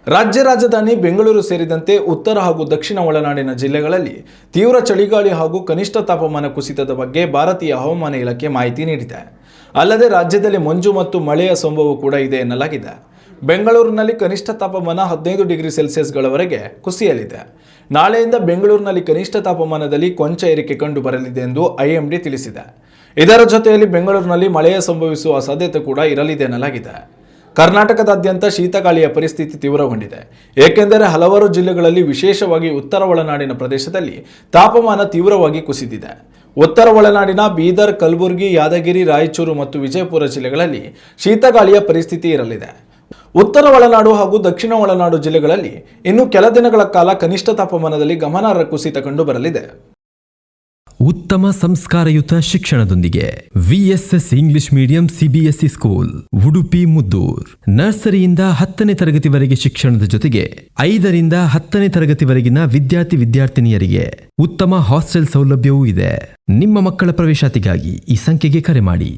ರಾಜ್ಯ ರಾಜಧಾನಿ ಬೆಂಗಳೂರು ಸೇರಿದಂತೆ ಉತ್ತರ ಹಾಗೂ ದಕ್ಷಿಣ ಒಳನಾಡಿನ ಜಿಲ್ಲೆಗಳಲ್ಲಿ ತೀವ್ರ ಚಳಿಗಾಳಿ ಹಾಗೂ ಕನಿಷ್ಠ ತಾಪಮಾನ ಕುಸಿತದ ಬಗ್ಗೆ ಭಾರತೀಯ ಹವಾಮಾನ ಇಲಾಖೆ ಮಾಹಿತಿ ನೀಡಿದೆ. ಅಲ್ಲದೆ ರಾಜ್ಯದಲ್ಲಿ ಮಂಜು ಮತ್ತು ಮಳೆಯ ಸಂಭವ ಕೂಡ ಇದೆ ಎನ್ನಲಾಗಿದೆ. ಬೆಂಗಳೂರಿನಲ್ಲಿ ಕನಿಷ್ಠ ತಾಪಮಾನ 15 ಡಿಗ್ರಿ ಸೆಲ್ಸಿಯಸ್ಗಳವರೆಗೆ ಕುಸಿಯಲಿದೆ. ನಾಳೆಯಿಂದ ಬೆಂಗಳೂರಿನಲ್ಲಿ ಕನಿಷ್ಠ ತಾಪಮಾನದಲ್ಲಿ ಕೊಂಚ ಏರಿಕೆ ಕಂಡು ಬರಲಿದೆ ಎಂದು ಐಎಂಡಿ ತಿಳಿಸಿದೆ. ಇದರ ಜೊತೆಯಲ್ಲಿ ಬೆಂಗಳೂರಿನಲ್ಲಿ ಮಳೆಯ ಸಂಭವಿಸುವ ಸಾಧ್ಯತೆ ಕೂಡ ಇರಲಿದೆ ಎನ್ನಲಾಗಿದೆ. ಕರ್ನಾಟಕದಾದ್ಯಂತ ಶೀತಗಾಳಿಯ ಪರಿಸ್ಥಿತಿ ತೀವ್ರಗೊಂಡಿದೆ. ಏಕೆಂದರೆ ಹಲವಾರು ಜಿಲ್ಲೆಗಳಲ್ಲಿ ವಿಶೇಷವಾಗಿ ಉತ್ತರ ಒಳನಾಡಿನ ಪ್ರದೇಶದಲ್ಲಿ ತಾಪಮಾನ ತೀವ್ರವಾಗಿ ಕುಸಿದಿದೆ. ಉತ್ತರ ಒಳನಾಡಿನ ಬೀದರ್, ಕಲಬುರಗಿ, ಯಾದಗಿರಿ, ರಾಯಚೂರು ಮತ್ತು ವಿಜಯಪುರ ಜಿಲ್ಲೆಗಳಲ್ಲಿ ಶೀತಗಾಳಿಯ ಪರಿಸ್ಥಿತಿ ಇರಲಿದೆ. ಉತ್ತರ ಒಳನಾಡು ಹಾಗೂ ದಕ್ಷಿಣ ಒಳನಾಡು ಜಿಲ್ಲೆಗಳಲ್ಲಿ ಇನ್ನು ಕೆಲ ದಿನಗಳ ಕಾಲ ಕನಿಷ್ಠ ತಾಪಮಾನದಲ್ಲಿ ಗಮನಾರ್ಹ ಕುಸಿತ ಕಂಡು ಬರಲಿದೆ. ಉತ್ತಮ ಸಂಸ್ಕಾರಯುತ ಶಿಕ್ಷಣದೊಂದಿಗೆ VSS English medium CBSE school Udupi Muddur. ನರ್ಸರಿಯಿಂದ 10ನೇ ತರಗತಿವರೆಗೆ ಶಿಕ್ಷಣದ ಜೊತೆಗೆ 5ರಿಂದ 10ನೇ ತರಗತಿವರೆಗಿನ ವಿದ್ಯಾರ್ಥಿನಿಯರಿಗೆ ಉತ್ತಮ ಹಾಸ್ಟೆಲ್ ಸೌಲಭ್ಯವೂ ಇದೆ. ನಿಮ್ಮ ಮಕ್ಕಳ ಪ್ರವೇಶಾತಿಗಾಗಿ ಈ ಸಂಖ್ಯೆಗೆ ಕರೆ ಮಾಡಿ.